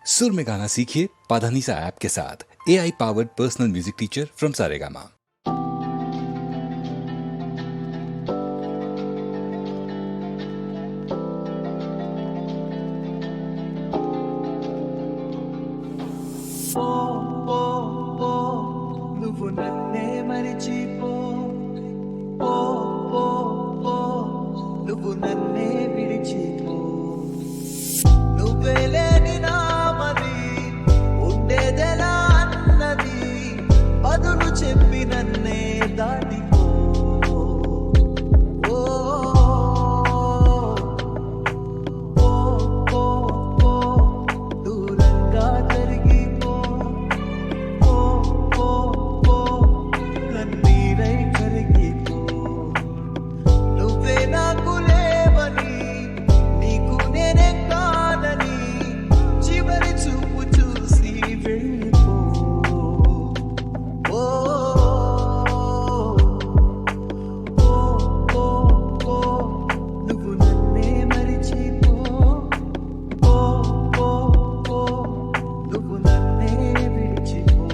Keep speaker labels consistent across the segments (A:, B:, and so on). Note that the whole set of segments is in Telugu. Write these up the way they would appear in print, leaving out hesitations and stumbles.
A: सुर में गाना सीखिए पाधानीसा ऐप के साथ। AI powered personal music teacher from Saregama.
B: పో పో పో నువ్వు నన్నే మరిచిపో పో పో పో నువ్వు నన్నే విడిచిపో నువ్వే లేని నామది ఉండేదెలా అన్నది బదులు చెప్పి నన్నే దాటిపో ఓ పో పో పో దూరంగా జరిగిపో పో పో పో కన్నీరై కరిగిపో నువ్వే నాకు లేవని నీకు నేనే కాదని చివరి చూపు చూసి వెళ్ళిపో ఓ పో పో పో నువ్వు నన్నే మరిచిపో పో పో పో నువ్వు నన్నే విడిచిపో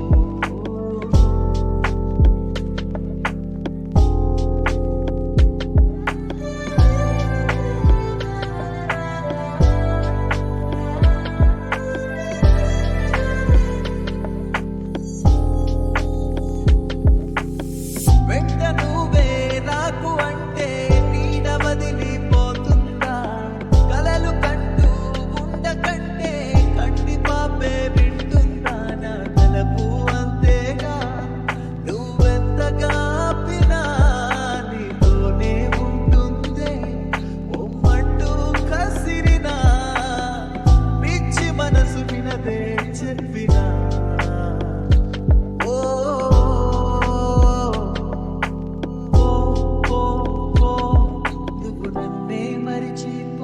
B: వెంట నువ్వే రాకు అంటే నీడ వదిలిపోతుందా కలలు కంటూ ఉండకంటే కంటి పాపే వింటుందా నా తలపు అంతేగా నువ్వెంతగా ఆపినా నీతోనే ఉంటుందే ఒమ్మంటూ కసిరినా పిచ్చి మనసు వినదే చెప్పినా ఓ పో పో పో నువ్వు నన్నే మరిచిపో